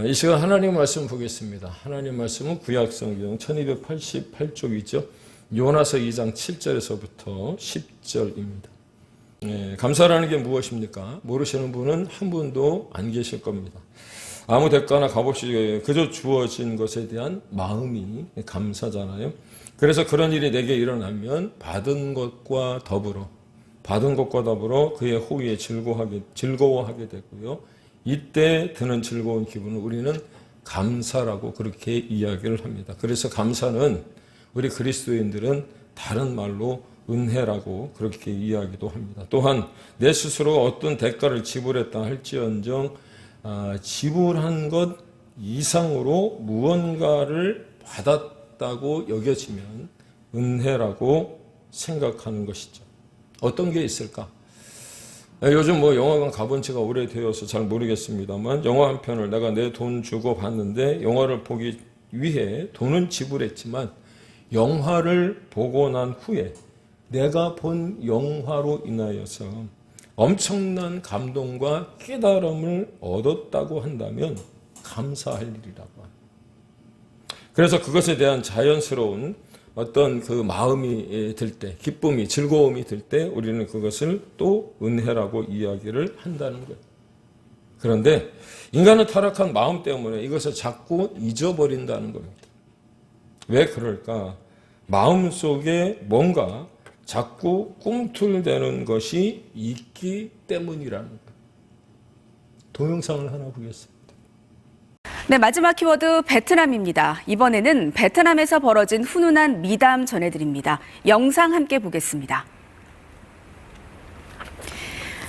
이 시간 하나님 말씀 보겠습니다. 하나님 말씀은 구약성경 1288쪽이죠. 요나서 2장 7절에서부터 10절입니다. 감사라는 게 무엇입니까? 모르시는 분은 한 분도 안 계실 겁니다. 아무 대가나 값없이 그저 주어진 것에 대한 마음이 감사잖아요. 그래서 그런 일이 내게 일어나면 받은 것과 더불어 그의 호의에 즐거워하게 되고요. 이때 드는 즐거운 기분을 우리는 감사라고 그렇게 이야기를 합니다. 그래서 감사는 우리 그리스도인들은 다른 말로 은혜라고 그렇게 이야기도 합니다. 또한 내 스스로 어떤 대가를 지불했다 할지언정 지불한 것 이상으로 무언가를 받았다고 여겨지면 은혜라고 생각하는 것이죠. 어떤 게 있을까? 요즘 영화관 가본 지가 오래되어서 잘 모르겠습니다만 영화 한 편을 내가 내 돈 주고 봤는데 영화를 보기 위해 돈은 지불했지만 영화를 보고 난 후에 내가 본 영화로 인하여서 엄청난 감동과 깨달음을 얻었다고 한다면 감사할 일이라고 합니다. 그래서 그것에 대한 자연스러운 어떤 그 마음이 들 때, 기쁨이, 즐거움이 들 때 우리는 그것을 또 은혜라고 이야기를 한다는 거예요. 그런데 인간은 타락한 마음 때문에 이것을 자꾸 잊어버린다는 겁니다. 왜 그럴까? 마음속에 뭔가 자꾸 꿈틀대는 것이 있기 때문이라는 거예요. 동영상을 하나 보겠습니다. 네, 마지막 키워드 베트남입니다. 이번에는 베트남에서 벌어진 훈훈한 미담 전해드립니다. 영상 함께 보겠습니다.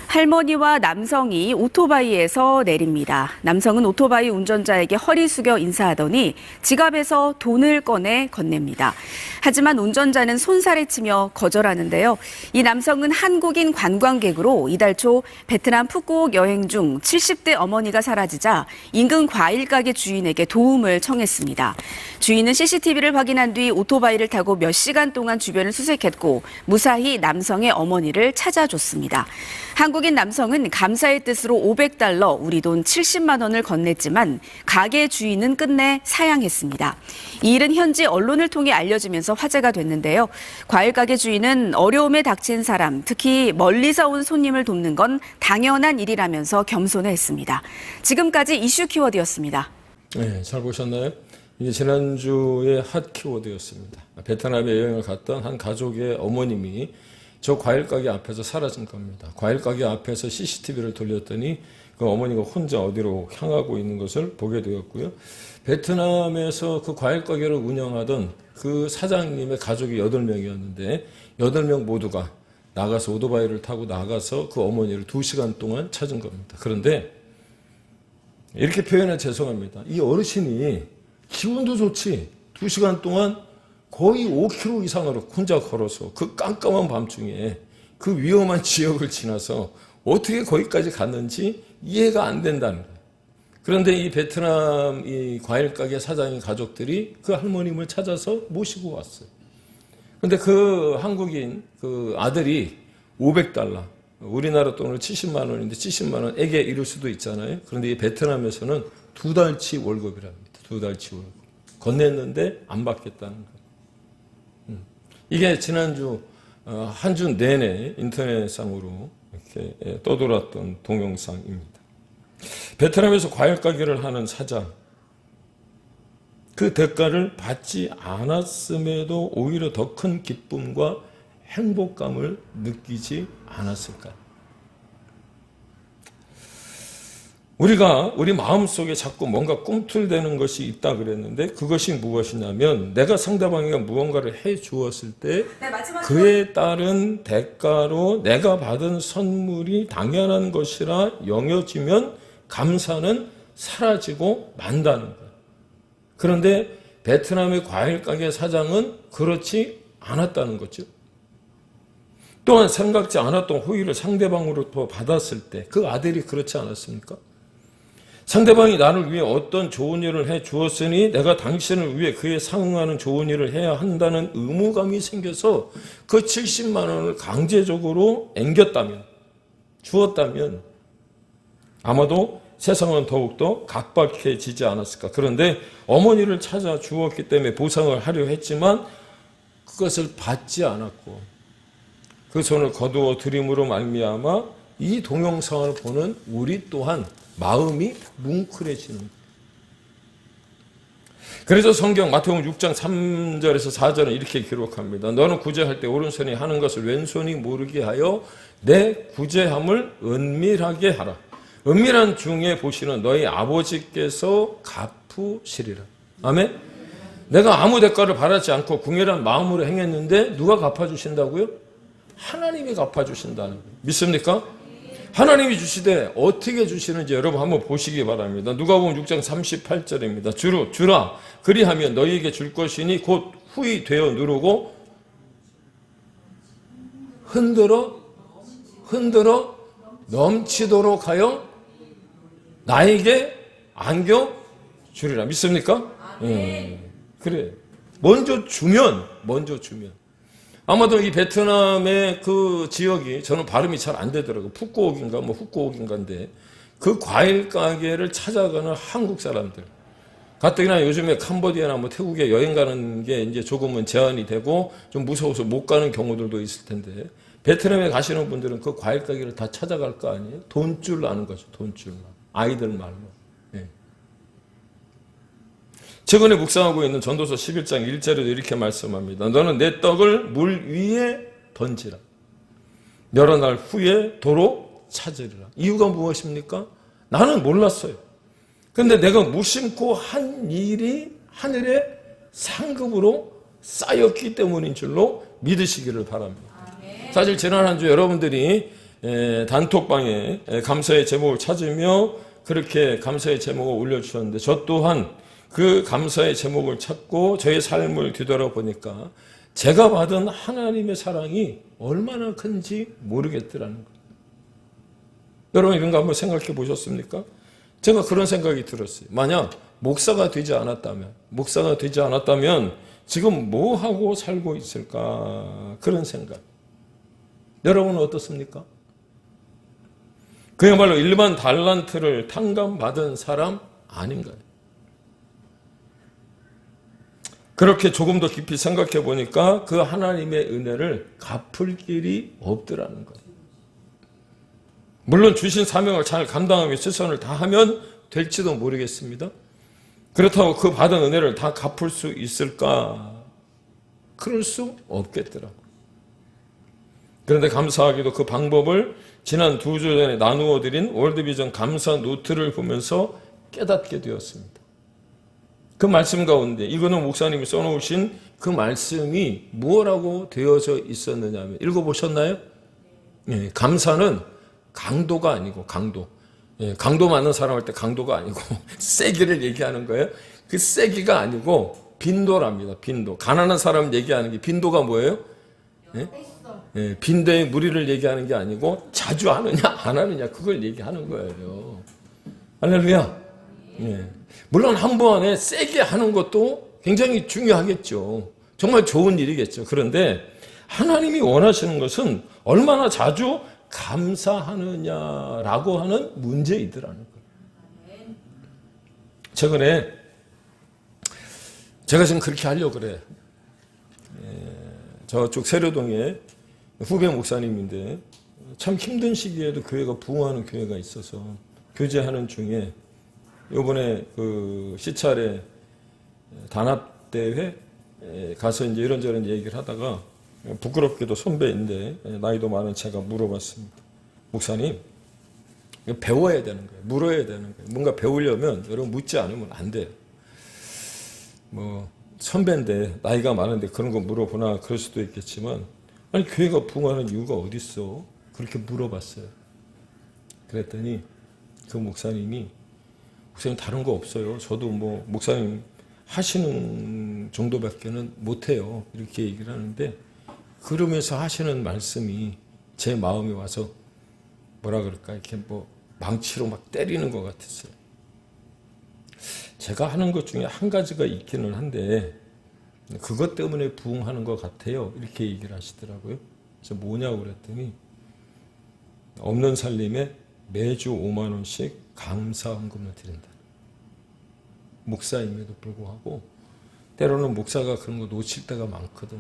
할머니와 남성이 오토바이에서 내립니다. 남성은 오토바이 운전자에게 허리 숙여 인사하더니 지갑에서 돈을 꺼내 건넵니다. 하지만 운전자는 손살에 치며 거절하는데요. 이 남성은 한국인 관광객으로 이달 초 베트남 푸꾸옥 여행 중 70대 어머니가 사라지자 인근 과일 가게 주인에게 도움을 청했습니다. 주인은 CCTV를 확인한 뒤 오토바이를 타고 몇 시간 동안 주변을 수색했고 무사히 남성의 어머니를 찾아줬습니다. 한국인 남성은 감사의 뜻으로 500달러, 우리 돈 70만 원을 건넸지만 가게 주인은 끝내 사양했습니다. 이 일은 현지 언론을 통해 알려지면서 화제가 됐는데요. 과일 가게 주인은 어려움에 닥친 사람, 특히 멀리서 온 손님을 돕는 건 당연한 일이라면서 겸손했습니다. 지금까지 이슈 키워드였습니다. 네, 잘 보셨나요? 이게 지난주에 핫 키워드였습니다. 베트남에 여행을 갔던 한 가족의 어머님이 저 과일 가게 앞에서 사라진 겁니다. 과일 가게 앞에서 CCTV를 돌렸더니 그 어머니가 혼자 어디로 향하고 있는 것을 보게 되었고요. 베트남에서 그 과일 가게를 운영하던 그 사장님의 가족이 8명이었는데 8명 모두가 나가서 오토바이를 타고 나가서 그 어머니를 2시간 동안 찾은 겁니다. 그런데 이렇게 표현해 죄송합니다. 이 어르신이 기분도 좋지 2시간 동안 거의 5km 이상으로 혼자 걸어서 그 깜깜한 밤중에 그 위험한 지역을 지나서 어떻게 거기까지 갔는지 이해가 안 된다는 거예요. 그런데 이 베트남 이 과일 가게 사장의 가족들이 그 할머님을 찾아서 모시고 왔어요. 그런데 그 한국인 그 아들이 500달러, 우리나라 돈으로 70만 원인데 70만 원에게 이를 수도 있잖아요. 그런데 이 베트남에서는 2달치 월급이랍니다. 2달치 월급. 건넸는데 안 받겠다는 거예요. 이게 지난주 한 주 내내 인터넷상으로 이렇게 떠돌았던 동영상입니다. 베트남에서 과일 가게를 하는 사장, 그 대가를 받지 않았음에도 오히려 더 큰 기쁨과 행복감을 느끼지 않았을까요? 우리가 우리 마음속에 자꾸 뭔가 꿈틀대는 것이 있다 그랬는데 그것이 무엇이냐면 내가 상대방에게 무언가를 해 주었을 때 그에 따른 대가로 내가 받은 선물이 당연한 것이라 여겨지면 감사는 사라지고 만다는 거예요. 그런데 베트남의 과일 가게 사장은 그렇지 않았다는 거죠. 또한 생각지 않았던 호의를 상대방으로부터 받았을 때 그 아들이 그렇지 않았습니까? 상대방이 나를 위해 어떤 좋은 일을 해 주었으니 내가 당신을 위해 그에 상응하는 좋은 일을 해야 한다는 의무감이 생겨서 그 70만 원을 강제적으로 주었다면 아마도 세상은 더욱더 각박해지지 않았을까. 그런데 어머니를 찾아 주었기 때문에 보상을 하려 했지만 그것을 받지 않았고 그 손을 거두어 드림으로 말미암아 이 동영상을 보는 우리 또한 마음이 뭉클해지는 거예요. 그래서 성경 마태복음 6장 3절에서 4절은 이렇게 기록합니다. 너는 구제할 때 오른손이 하는 것을 왼손이 모르게 하여 내 구제함을 은밀하게 하라. 은밀한 중에 보시는 너희 아버지께서 갚으시리라. 아멘. 내가 아무 대가를 바라지 않고 궁핍한 마음으로 행했는데 누가 갚아주신다고요? 하나님이 갚아주신다는 거예요. 믿습니까? 하나님이 주시되 어떻게 주시는지 여러분 한번 보시기 바랍니다. 누가복음 6장 38절입니다. 주라 그리하면 너희에게 줄 것이니 곧 후히 되어 누르고 흔들어 넘치도록 하여 나에게 안겨 주리라. 믿습니까? 그래. 먼저 주면 아마도 이 베트남의 그 지역이 저는 발음이 잘 안 되더라고요. 푸꾸옥인가 후꾸옥인가인데 그 과일 가게를 찾아가는 한국 사람들 가뜩이나 요즘에 캄보디아나 태국에 여행 가는 게 이제 조금은 제한이 되고 좀 무서워서 못 가는 경우들도 있을 텐데 베트남에 가시는 분들은 그 과일 가게를 다 찾아갈 거 아니에요? 돈줄 아는 거죠. 돈줄만. 아이들 말로. 예. 최근에 묵상하고 있는 전도서 11장 1절에도 이렇게 말씀합니다. 너는 내 떡을 물 위에 던지라. 여러 날 후에 도로 찾으리라. 이유가 무엇입니까? 나는 몰랐어요. 근데 내가 무심코 한 일이 하늘의 상급으로 쌓였기 때문인 줄로 믿으시기를 바랍니다. 사실 지난 한 주 여러분들이 단톡방에 감사의 제목을 찾으며 그렇게 감사의 제목을 올려주셨는데 저 또한 그 감사의 제목을 찾고 저의 삶을 뒤돌아보니까 제가 받은 하나님의 사랑이 얼마나 큰지 모르겠더라는 거예요. 여러분 이런 거 한번 생각해 보셨습니까? 제가 그런 생각이 들었어요. 만약 목사가 되지 않았다면 지금 뭐 하고 살고 있을까? 그런 생각. 여러분은 어떻습니까? 그야말로 일반 달란트를 탕감받은 사람 아닌가요? 그렇게 조금 더 깊이 생각해 보니까 그 하나님의 은혜를 갚을 길이 없더라는 거예요. 물론 주신 사명을 잘 감당하며 최선을 다하면 될지도 모르겠습니다. 그렇다고 그 받은 은혜를 다 갚을 수 있을까? 그럴 수 없겠더라고요. 그런데 감사하게도 그 방법을 지난 2주 전에 나누어 드린 월드비전 감사 노트를 보면서 깨닫게 되었습니다. 그 말씀 가운데 이거는 목사님이 써놓으신 그 말씀이 뭐라고 되어져 있었느냐 하면 읽어보셨나요? 예, 감사는 강도가 아니고 강도. 예, 강도 많은 사람 할 때 강도가 아니고 세기를 얘기하는 거예요. 그 세기가 아니고 빈도랍니다. 빈도. 가난한 사람 얘기하는 게 빈도가 뭐예요? 예? 예, 빈도의 무리를 얘기하는 게 아니고 자주 하느냐 안 하느냐 그걸 얘기하는 거예요. 할렐루야. 예. 물론 한 번에 세게 하는 것도 굉장히 중요하겠죠. 정말 좋은 일이겠죠. 그런데 하나님이 원하시는 것은 얼마나 자주 감사하느냐라고 하는 문제이더라는 거예요. 최근에 제가 지금 그렇게 하려고 그래. 저쪽 세료동에 후배 목사님인데 참 힘든 시기에도 교회가 부흥하는 교회가 있어서 교제하는 중에 이번에 그 시찰에 단합대회 가서 이제 이런저런 얘기를 하다가 부끄럽게도 선배인데 나이도 많은 제가 물어봤습니다. 목사님, 배워야 되는 거예요. 물어야 되는 거예요. 뭔가 배우려면 여러분 묻지 않으면 안 돼요. 뭐 선배인데 나이가 많은데 그런 거 물어보나 그럴 수도 있겠지만 아니 교회가 부흥하는 이유가 어디 있어? 그렇게 물어봤어요. 그랬더니 그 목사님 다른 거 없어요. 저도 뭐 목사님 하시는 정도밖에는 못해요. 이렇게 얘기를 하는데 그러면서 하시는 말씀이 제 마음에 와서 뭐라 그럴까 이렇게 뭐 망치로 막 때리는 것 같았어요. 제가 하는 것 중에 한 가지가 있기는 한데 그것 때문에 부흥하는 것 같아요. 이렇게 얘기를 하시더라고요. 그래서 뭐냐고 그랬더니 없는 살림에 매주 5만 원씩 감사헌금을 드린다. 목사임에도 불구하고 때로는 목사가 그런 거 놓칠 때가 많거든.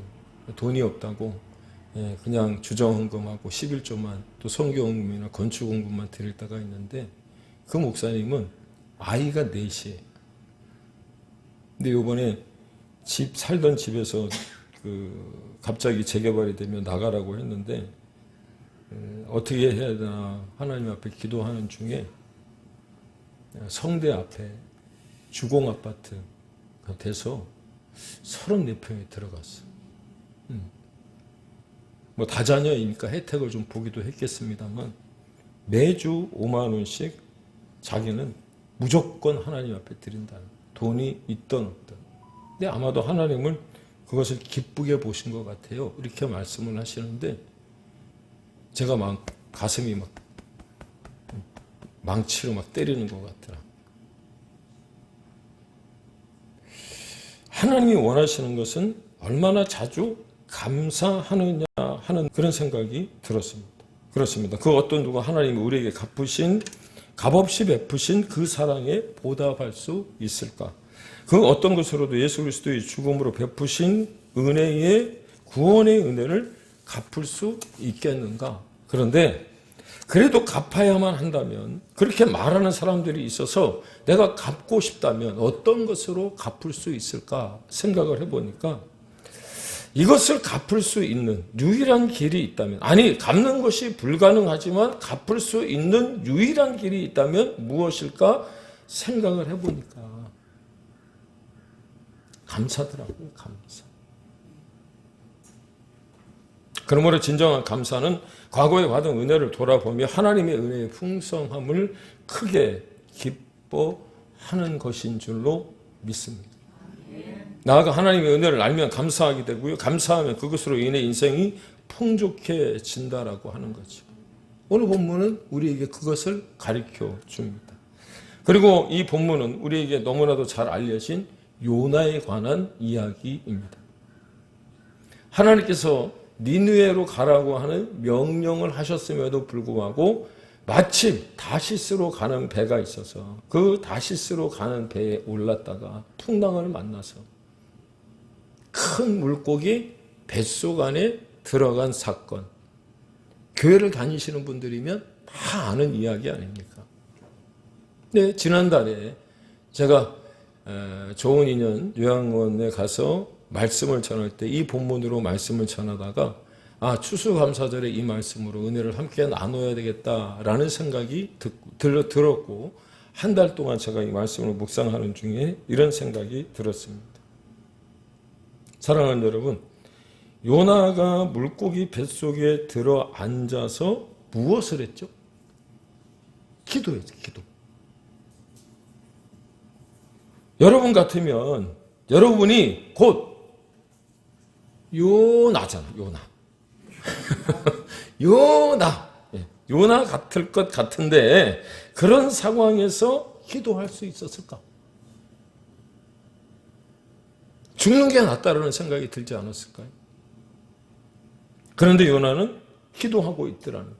돈이 없다고 그냥 주정헌금하고 11조만 또 선교헌금이나 건축헌금만 드릴 때가 있는데 그 목사님은 아이가 넷이에요. 근데 요번에 살던 집에서 갑자기 재개발이 되면 나가라고 했는데 어떻게 해야 되나 하나님 앞에 기도하는 중에 성대 앞에 주공아파트가 돼서 34평에 들어갔어. 뭐 다자녀이니까 혜택을 좀 보기도 했겠습니다만 매주 5만 원씩 자기는 무조건 하나님 앞에 드린다는, 돈이 있든 없든. 근데 아마도 하나님을 그것을 기쁘게 보신 것 같아요. 이렇게 말씀을 하시는데 제가 막 가슴이 막 망치로 막 때리는 것 같더라. 하나님이 원하시는 것은 얼마나 자주 감사하느냐 하는 그런 생각이 들었습니다. 그렇습니다. 그 어떤 누가 하나님이 우리에게 값없이 베푸신 그 사랑에 보답할 수 있을까? 그 어떤 것으로도 예수 그리스도의 죽음으로 베푸신 은혜의 구원의 은혜를 갚을 수 있겠는가? 그런데 그래도 갚아야만 한다면, 그렇게 말하는 사람들이 있어서 내가 갚고 싶다면 어떤 것으로 갚을 수 있을까 생각을 해보니까 이것을 갚을 수 있는 유일한 길이 있다면, 아니 갚는 것이 불가능하지만 갚을 수 있는 유일한 길이 있다면 무엇일까 생각을 해보니까 감사더라고요. 감사. 그러므로 진정한 감사는 과거에 받은 은혜를 돌아보며 하나님의 은혜의 풍성함을 크게 기뻐하는 것인 줄로 믿습니다. 나아가 하나님의 은혜를 알면 감사하게 되고요. 감사하면 그것으로 인해 인생이 풍족해진다라고 하는 거죠. 오늘 본문은 우리에게 그것을 가르쳐 줍니다. 그리고 이 본문은 우리에게 너무나도 잘 알려진 요나에 관한 이야기입니다. 하나님께서 니느웨로 가라고 하는 명령을 하셨음에도 불구하고 마침 다시스로 가는 배가 있어서 그 다시스로 가는 배에 올랐다가 풍랑을 만나서 큰 물고기 뱃속 안에 들어간 사건. 교회를 다니시는 분들이면 다 아는 이야기 아닙니까? 네, 지난달에 제가 좋은 인연 요양원에 가서 말씀을 전할 때 이 본문으로 말씀을 전하다가 추수감사절에 이 말씀으로 은혜를 함께 나눠야 되겠다라는 생각이 들었고 한 달 동안 제가 이 말씀을 묵상하는 중에 이런 생각이 들었습니다. 사랑하는 여러분, 요나가 물고기 뱃속에 들어 앉아서 무엇을 했죠? 기도했죠. 기도. 여러분 같으면 여러분이 곧 요나잖아. 요나. 요나 같을 것 같은데 그런 상황에서 기도할 수 있었을까? 죽는 게 낫다라는 생각이 들지 않았을까요? 그런데 요나는 기도하고 있더라는 것.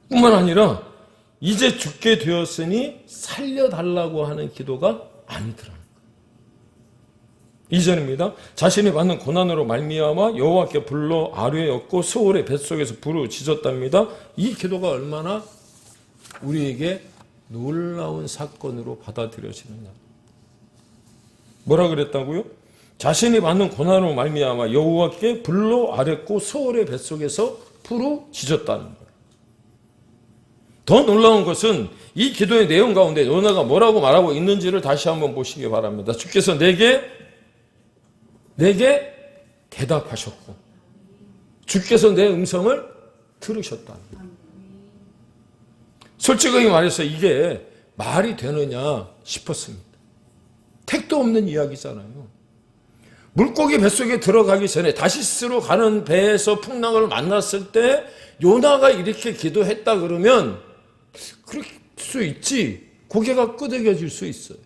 뿐만 아니라 이제 죽게 되었으니 살려달라고 하는 기도가 아니더라는 것. 2절입니다. 자신이 받는 고난으로 말미암아 여호와께 불러 아뢰었고 스올의 뱃속에서 부르짖었답니다. 이 기도가 얼마나 우리에게 놀라운 사건으로 받아들여지느냐. 뭐라 그랬다고요? 자신이 받는 고난으로 말미암아 여호와께 불러 아뢰고 스올의 뱃속에서 부르짖었다는 거예요. 더 놀라운 것은 이 기도의 내용 가운데 요나가 뭐라고 말하고 있는지를 다시 한번 보시기 바랍니다. 주께서 내게 대답하셨고 주께서 내 음성을 들으셨다. 솔직하게 말해서 이게 말이 되느냐 싶었습니다. 택도 없는 이야기잖아요. 물고기 뱃속에 들어가기 전에 다시스로 가는 배에서 풍랑을 만났을 때 요나가 이렇게 기도했다 그러면 그럴 수 있지. 고개가 끄덕여질 수 있어요.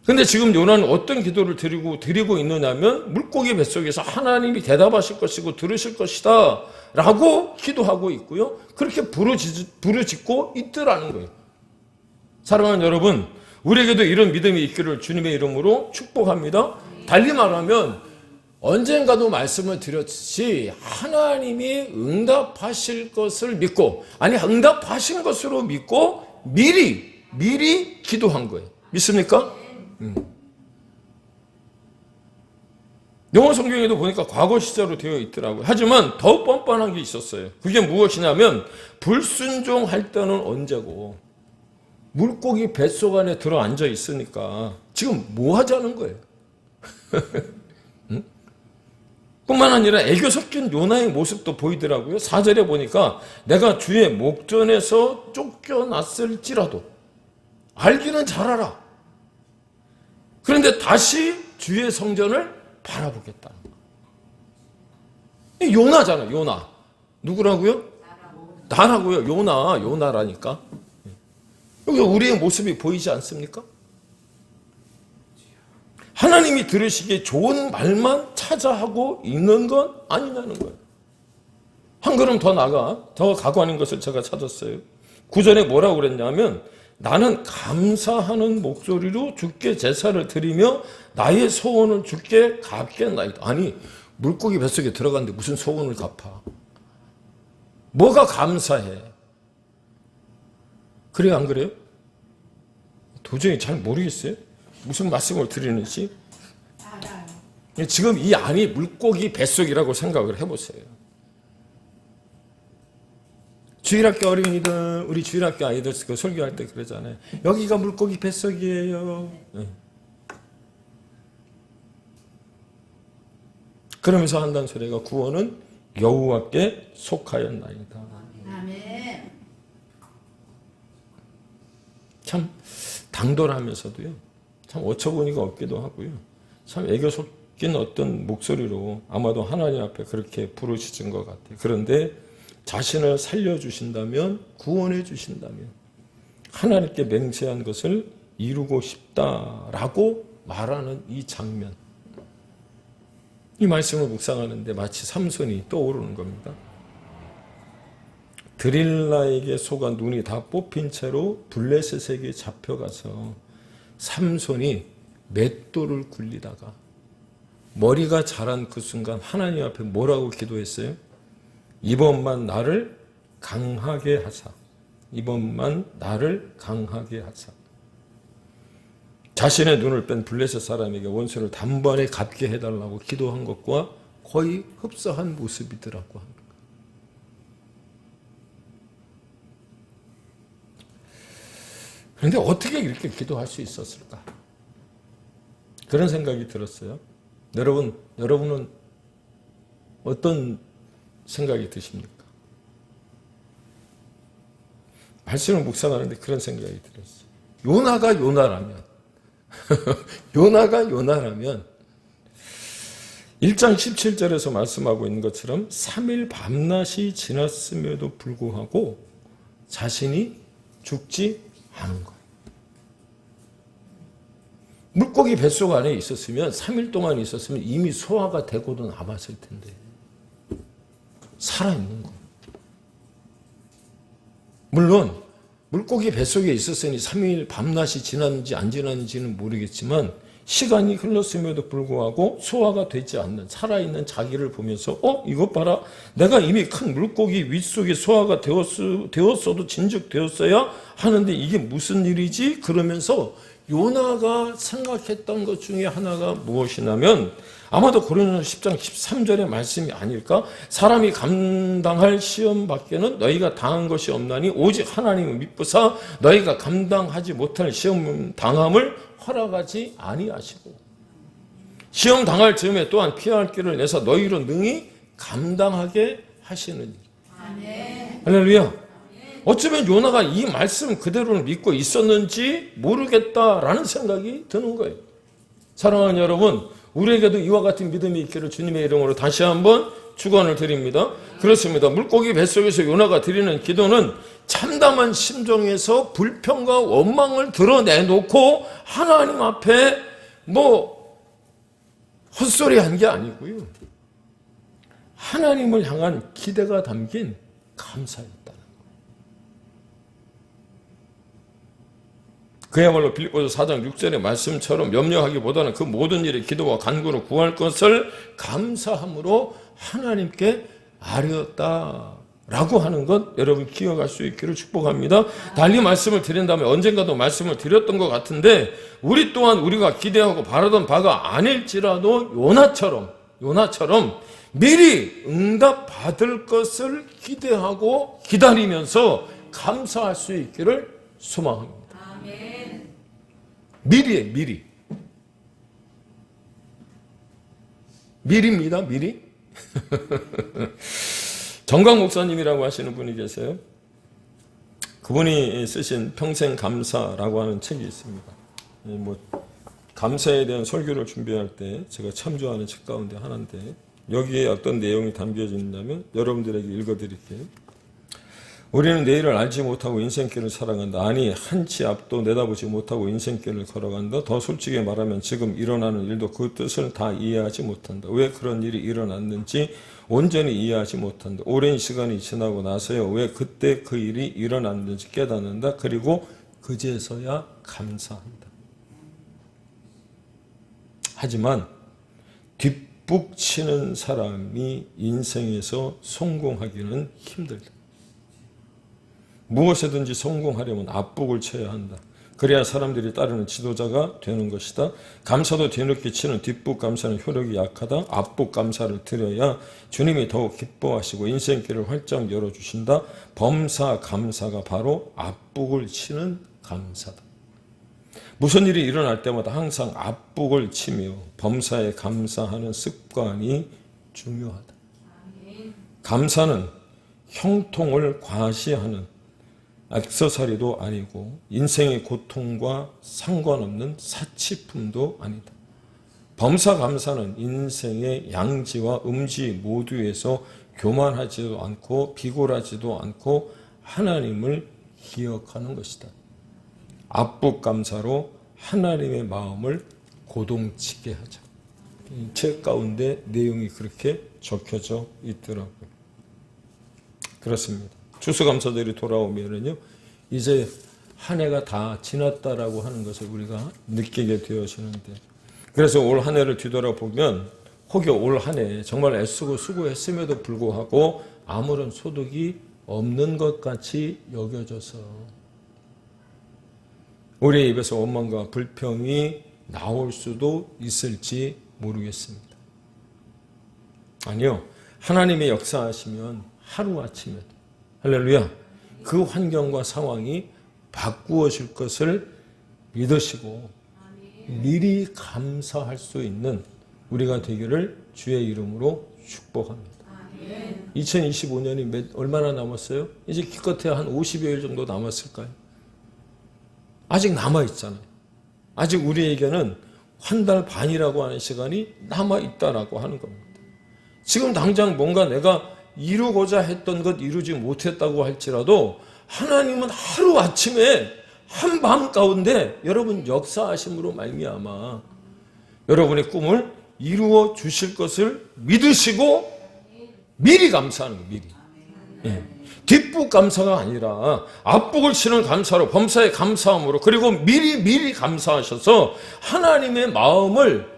근데 지금 요나는 어떤 기도를 드리고 있느냐면 물고기 뱃속에서 하나님이 대답하실 것이고 들으실 것이다 라고 기도하고 있고요. 그렇게 부르짖고 있더라는 거예요. 사랑하는 여러분, 우리에게도 이런 믿음이 있기를 주님의 이름으로 축복합니다. 달리 말하면 언젠가도 말씀을 드렸듯이 하나님이 응답하실 것을 믿고, 아니 응답하신 것으로 믿고 미리 기도한 거예요. 믿습니까? 영어 성경에도 보니까 과거 시제로 되어 있더라고요. 하지만 더 뻔뻔한 게 있었어요. 그게 무엇이냐면 불순종할 때는 언제고 물고기 뱃속 안에 들어 앉아 있으니까 지금 뭐 하자는 거예요. 응? 뿐만 아니라 애교 섞인 요나의 모습도 보이더라고요. 4절에 보니까 내가 주의 목전에서 쫓겨났을지라도 알기는 잘 알아. 그런데 다시 주의 성전을 바라보겠다. 요나잖아, 요나. 누구라고요? 나라고요. 요나라니까. 여기서 우리의 모습이 보이지 않습니까? 하나님이 들으시기에 좋은 말만 찾아 하고 있는 건 아니냐는 거예요. 한 걸음 더 가관인 것을 제가 찾았어요. 9절에 뭐라고 그랬냐면 나는 감사하는 목소리로 주께 제사를 드리며 나의 소원을 주께 갚겠나이다. 아니, 물고기 뱃속에 들어갔는데 무슨 소원을 갚아? 뭐가 감사해? 그래요, 안 그래요? 도저히 잘 모르겠어요. 무슨 말씀을 드리는지. 지금 이 안이 물고기 뱃속이라고 생각을 해보세요. 주일학교 어린이들, 우리 주일학교 아이들 그 설교할 때 그러잖아요. 여기가 물고기 뱃속이에요. 네. 그러면서 한다는 소리가 구원은 여호와께 속하였나이다. 아멘. 참 당돌하면서도요. 참 어처구니가 없기도 하고요. 참 애교 섞인 어떤 목소리로 아마도 하나님 앞에 그렇게 부르짖은 것 같아요. 그런데 자신을 살려주신다면, 구원해 주신다면 하나님께 맹세한 것을 이루고 싶다라고 말하는 이 장면. 이 말씀을 묵상하는데 마치 삼손이 떠오르는 겁니다. 드릴라에게 속아 눈이 다 뽑힌 채로 블레셋에게 잡혀가서 삼손이 맷돌을 굴리다가 머리가 자란 그 순간 하나님 앞에 뭐라고 기도했어요? 이번만 나를 강하게 하사. 이번만 나를 강하게 하사. 자신의 눈을 뺀 블레셋 사람에게 원수를 단번에 갚게 해달라고 기도한 것과 거의 흡사한 모습이더라고 합니다. 그런데 어떻게 이렇게 기도할 수 있었을까? 그런 생각이 들었어요. 여러분은 어떤 생각이 드십니까? 말씀을 묵상하는데 그런 생각이 들었어요. 요나가 요나라면 1장 17절에서 말씀하고 있는 것처럼 3일 밤낮이 지났음에도 불구하고 자신이 죽지 않은 거예요. 물고기 뱃속 안에 있었으면 3일 동안 있었으면 이미 소화가 되고도 남았을 텐데 살아있는 거예요. 물론 물고기 뱃속에 있었으니 3일 밤낮이 지났는지 안 지났는지는 모르겠지만 시간이 흘렀음에도 불구하고 소화가 되지 않는 살아있는 자기를 보면서 이것 봐라. 내가 이미 큰 물고기 윗속에 소화가 되었어도 진즉 되었어야 하는데 이게 무슨 일이지? 그러면서 요나가 생각했던 것 중에 하나가 무엇이냐면 아마도 고린도서 10장 13절의 말씀이 아닐까? 사람이 감당할 시험 밖에는 너희가 당한 것이 없나니 오직 하나님을 믿부사 너희가 감당하지 못할 시험 당함을 허락하지 아니하시고 시험 당할 즈음에 또한 피할 길을 내서 너희로 능히 감당하게 하시느니. 아멘. 할렐루야. 어쩌면 요나가 이 말씀 그대로를 믿고 있었는지 모르겠다라는 생각이 드는 거예요. 사랑하는 여러분, 우리에게도 이와 같은 믿음이 있기를 주님의 이름으로 다시 한번 주관을 드립니다. 그렇습니다. 물고기 뱃속에서 요나가 드리는 기도는 참담한 심정에서 불평과 원망을 드러내놓고 하나님 앞에 헛소리 한 게 아니고요. 하나님을 향한 기대가 담긴 감사였다는 거예요. 그야말로 빌립보서 4장 6절의 말씀처럼 염려하기보다는 그 모든 일에 기도와 간구로 구할 것을 감사함으로 하나님께 아뢰었다라고 하는 것 여러분 기억할 수 있기를 축복합니다. 달리 말씀을 드린다면 언젠가도 말씀을 드렸던 것 같은데 우리 또한 우리가 기대하고 바라던 바가 아닐지라도 요나처럼 미리 응답받을 것을 기대하고 기다리면서 감사할 수 있기를 소망합니다. 아멘. 미리. 미리입니다, 미리. 정강 목사님이라고 하시는 분이 계세요. 그분이 쓰신 평생 감사라고 하는 책이 있습니다. 감사에 대한 설교를 준비할 때 제가 참조하는 책 가운데 하나인데 여기에 어떤 내용이 담겨져 있냐면 여러분들에게 읽어드릴게요. 우리는 내일을 알지 못하고 인생길을 살아간다. 아니 한치 앞도 내다보지 못하고 인생길을 걸어간다. 더 솔직히 말하면 지금 일어나는 일도 그 뜻을 다 이해하지 못한다. 왜 그런 일이 일어났는지 온전히 이해하지 못한다. 오랜 시간이 지나고 나서야 왜 그때 그 일이 일어났는지 깨닫는다. 그리고 그제서야 감사한다. 하지만 뒷북치는 사람이 인생에서 성공하기는 힘들다. 무엇이든지 성공하려면 앞북을 쳐야 한다. 그래야 사람들이 따르는 지도자가 되는 것이다. 감사도 뒤늦게 치는 뒷북 감사는 효력이 약하다. 앞북 감사를 드려야 주님이 더욱 기뻐하시고 인생길을 활짝 열어주신다. 범사 감사가 바로 앞북을 치는 감사다. 무슨 일이 일어날 때마다 항상 앞북을 치며 범사에 감사하는 습관이 중요하다. 감사는 형통을 과시하는 액세서리도 아니고 인생의 고통과 상관없는 사치품도 아니다. 범사 감사는 인생의 양지와 음지 모두에서 교만하지도 않고 비굴하지도 않고 하나님을 기억하는 것이다. 앞북 감사로 하나님의 마음을 고동치게 하자. 이 책 가운데 내용이 그렇게 적혀져 있더라고요. 그렇습니다. 추수감사절이 돌아오면은요, 이제 한 해가 다 지났다라고 하는 것을 우리가 느끼게 되어지는데, 그래서 올 한 해를 뒤돌아보면 혹여 올 한 해 정말 애쓰고 수고했음에도 불구하고 아무런 소득이 없는 것 같이 여겨져서 우리의 입에서 원망과 불평이 나올 수도 있을지 모르겠습니다. 아니요, 하나님의 역사하시면 하루아침에 할렐루야, 그 환경과 상황이 바꾸어질 것을 믿으시고 미리 감사할 수 있는 우리가 되기를 주의 이름으로 축복합니다. 2025년이 얼마나 남았어요? 이제 기껏해야 한 50여일 정도 남았을까요? 아직 남아있잖아요. 아직 우리에게는 한 달 반이라고 하는 시간이 남아있다라고 하는 겁니다. 지금 당장 뭔가 내가 이루고자 했던 것 이루지 못했다고 할지라도 하나님은 하루아침에 한밤 가운데 여러분 역사하심으로 말미암아 여러분의 꿈을 이루어 주실 것을 믿으시고 미리 감사하는 거예요. 미리. 예. 뒷북 감사가 아니라 앞북을 치는 감사로 범사의 감사함으로 그리고 미리 감사하셔서 하나님의 마음을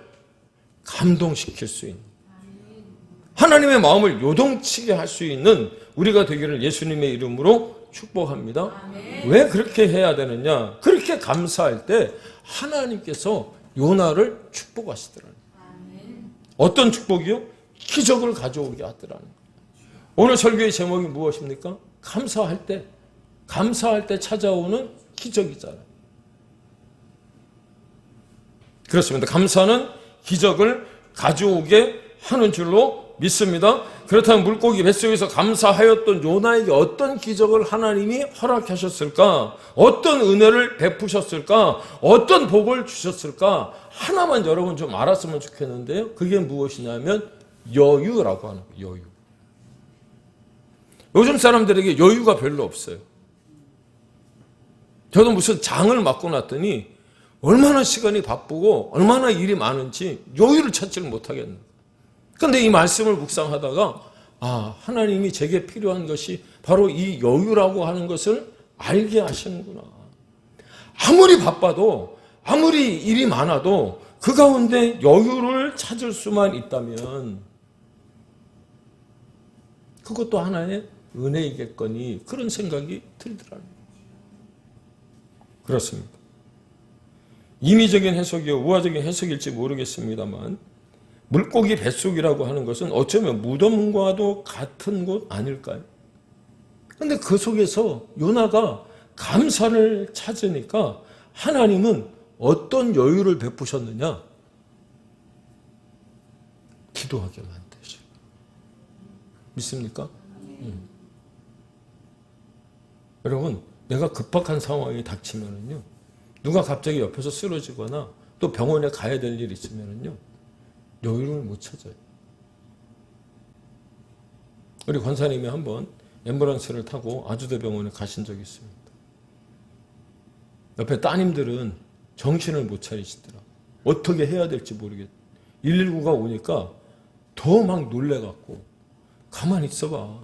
감동시킬 수 있는 하나님의 마음을 요동치게 할 수 있는 우리가 되기를 예수님의 이름으로 축복합니다. 아멘. 왜 그렇게 해야 되느냐? 그렇게 감사할 때 하나님께서 요나를 축복하시더라고요. 아멘. 어떤 축복이요? 기적을 가져오게 하더라는 거예요. 오늘 설교의 제목이 무엇입니까? 감사할 때 찾아오는 기적이잖아요. 그렇습니다. 감사는 기적을 가져오게 하는 줄로 믿습니다. 그렇다면 물고기 뱃속에서 감사하였던 요나에게 어떤 기적을 하나님이 허락하셨을까? 어떤 은혜를 베푸셨을까? 어떤 복을 주셨을까? 하나만 여러분 좀 알았으면 좋겠는데요. 그게 무엇이냐면 여유라고 하는 거예요. 여유. 요즘 사람들에게 여유가 별로 없어요. 저도 무슨 장을 맡고 났더니 얼마나 시간이 바쁘고 얼마나 일이 많은지 여유를 찾지를 못하겠는 거예요. 그런데 이 말씀을 묵상하다가 하나님이 제게 필요한 것이 바로 이 여유라고 하는 것을 알게 하시는구나. 아무리 바빠도 아무리 일이 많아도 그 가운데 여유를 찾을 수만 있다면 그것도 하나의 은혜이겠거니 그런 생각이 들더라고요. 그렇습니다. 임의적인 해석이요 우화적인 해석일지 모르겠습니다만 물고기 뱃속이라고 하는 것은 어쩌면 무덤과도 같은 곳 아닐까요? 그런데 그 속에서 요나가 감사를 찾으니까 하나님은 어떤 여유를 베푸셨느냐? 기도하게 만드셔. 믿습니까? 여러분, 내가 급박한 상황이 닥치면은요, 누가 갑자기 옆에서 쓰러지거나 또 병원에 가야 될 일이 있으면은요, 여유를 못 찾아요. 우리 권사님이 한번 앰뷸런스를 타고 아주대병원에 가신 적이 있습니다. 옆에 따님들은 정신을 못 차리시더라. 어떻게 해야 될지 모르겠다. 119가 오니까 더 막 놀래갖고 가만히 있어봐.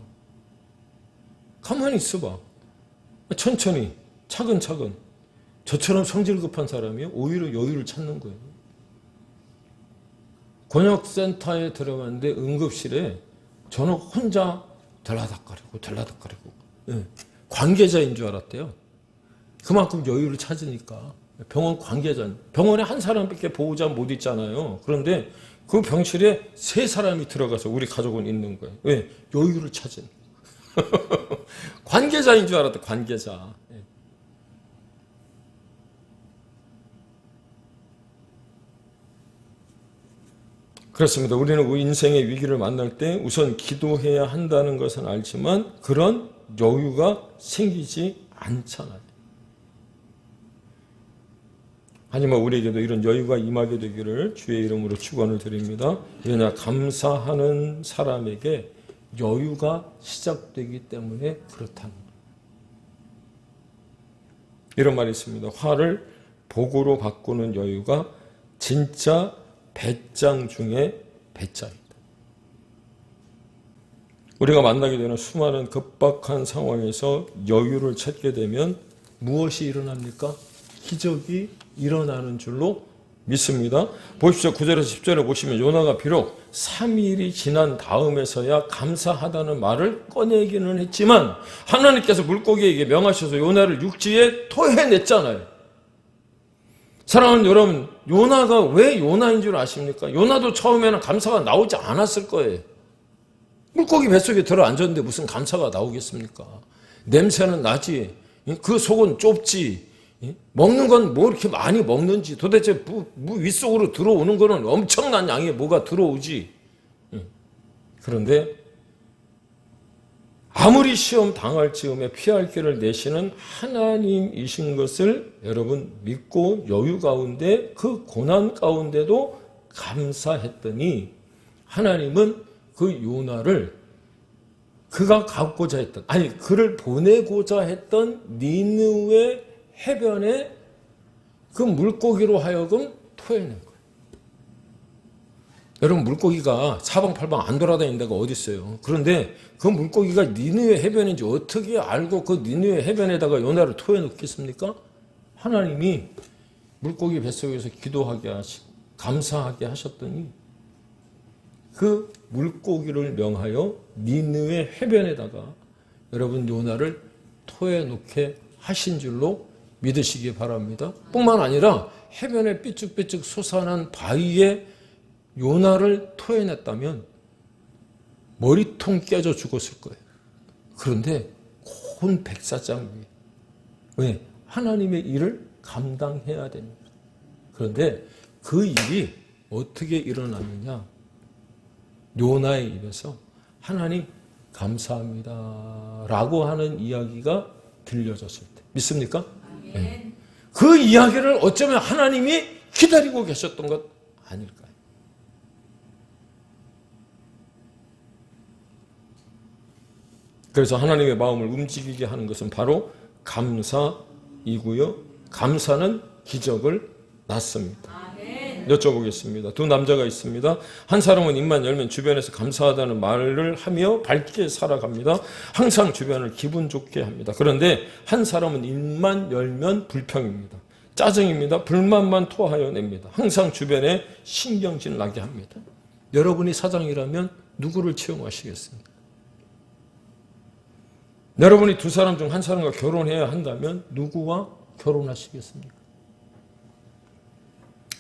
가만히 있어봐. 천천히 차근차근 저처럼 성질 급한 사람이 오히려 여유를 찾는 거예요. 권역센터에 들어갔는데 응급실에 저는 혼자 들라닥거리고 관계자인 줄 알았대요. 그만큼 여유를 찾으니까 병원 관계자, 병원에 한 사람밖에 보호자 못 있잖아요. 그런데 그 병실에 3사람이 들어가서 우리 가족은 있는 거예요. 왜? 여유를 찾은. 관계자인 줄 알았대, 관계자. 그렇습니다. 우리는 우리 인생의 위기를 만날 때 우선 기도해야 한다는 것은 알지만 그런 여유가 생기지 않잖아요. 하지만 우리에게도 이런 여유가 임하게 되기를 주의 이름으로 축원을 드립니다. 왜냐 감사하는 사람에게 여유가 시작되기 때문에 그렇다는 거예요. 이런 말이 있습니다. 화를 복으로 바꾸는 여유가 진짜 배짱 중에 배짱이다. 우리가 만나게 되는 수많은 급박한 상황에서 여유를 찾게 되면 무엇이 일어납니까? 기적이 일어나는 줄로 믿습니다. 보십시오. 9절에서 10절에 보시면 요나가 비록 3일이 지난 다음에서야 감사하다는 말을 꺼내기는 했지만 하나님께서 물고기에게 명하셔서 요나를 육지에 토해냈잖아요. 사랑하는 여러분, 요나가 왜 요나인 줄 아십니까? 요나도 처음에는 감사가 나오지 않았을 거예요. 물고기 뱃속에 들어앉았는데 무슨 감사가 나오겠습니까? 냄새는 나지, 그 속은 좁지, 먹는 건 뭐 이렇게 많이 먹는지, 도대체 윗속으로 들어오는 거는 엄청난 양의 뭐가 들어오지. 그런데 아무리 시험 당할 즈음에 피할 길을 내시는 하나님이신 것을 여러분 믿고 여유 가운데 그 고난 가운데도 감사했더니 하나님은 그 요나를 그가 갖고자 했던, 아니 그를 보내고자 했던 니느웨 해변에 그 물고기로 하여금 토해낸 거예요. 여러분 물고기가 사방팔방 안 돌아다니는 데가 어디 있어요. 그런데 그 물고기가 니느웨 해변인지 어떻게 알고 그 니느웨 해변에다가 요나를 토해놓겠습니까? 하나님이 물고기 뱃속에서 기도하게 감사하게 하셨더니 그 물고기를 명하여 니느웨 해변에다가 여러분 요나를 토해놓게 하신 줄로 믿으시기 바랍니다. 뿐만 아니라 해변에 삐쭉삐쭉 솟아난 바위에 요나를 토해냈다면 머리통 깨져 죽었을 거예요. 그런데 고운 백사장 위에. 왜? 하나님의 일을 감당해야 됩니다. 그런데 그 일이 어떻게 일어나느냐? 요나의 입에서 하나님 감사합니다 라고 하는 이야기가 들려졌을 때. 믿습니까? 네. 그 이야기를 어쩌면 하나님이 기다리고 계셨던 것 아닐까요? 그래서 하나님의 마음을 움직이게 하는 것은 바로 감사이고요. 감사는 기적을 낳습니다. 여쭤보겠습니다. 두 남자가 있습니다. 한 사람은 입만 열면 주변에서 감사하다는 말을 하며 밝게 살아갑니다. 항상 주변을 기분 좋게 합니다. 그런데 한 사람은 입만 열면 불평입니다. 짜증입니다. 불만만 토하여 냅니다. 항상 주변에 신경질 나게 합니다. 여러분이 사장이라면 누구를 채용하시겠습니까? 여러분이 두 사람 중 한 사람과 결혼해야 한다면 누구와 결혼하시겠습니까?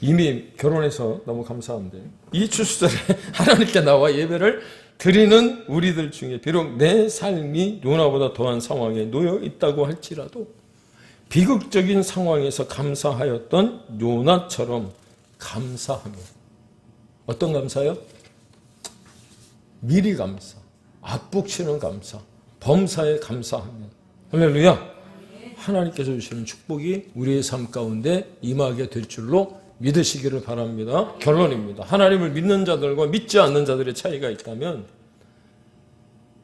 이미 결혼해서 너무 감사한데 이 추수절에 하나님께 나와 예배를 드리는 우리들 중에 비록 내 삶이 요나보다 더한 상황에 놓여 있다고 할지라도 비극적인 상황에서 감사하였던 요나처럼 감사하며, 어떤 감사요? 미리 감사, 앞북치는 감사, 범사에 감사하며, 할렐루야! 하나님께서 주시는 축복이 우리의 삶 가운데 임하게 될 줄로 믿으시기를 바랍니다. 결론입니다. 하나님을 믿는 자들과 믿지 않는 자들의 차이가 있다면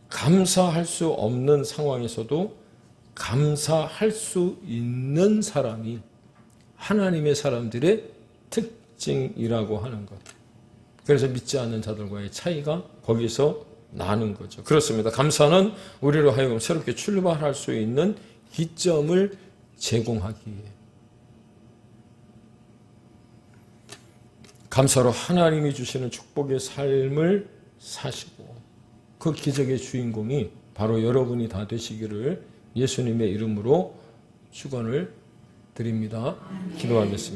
감사할 수 없는 상황에서도 감사할 수 있는 사람이 하나님의 사람들의 특징이라고 하는 것. 그래서 믿지 않는 자들과의 차이가 거기서 나는 거죠. 그렇습니다. 감사는 우리로 하여금 새롭게 출발할 수 있는 기점을 제공하기 위해, 감사로 하나님이 주시는 축복의 삶을 사시고 그 기적의 주인공이 바로 여러분이 다 되시기를 예수님의 이름으로 축원을 드립니다. 기도하겠습니다.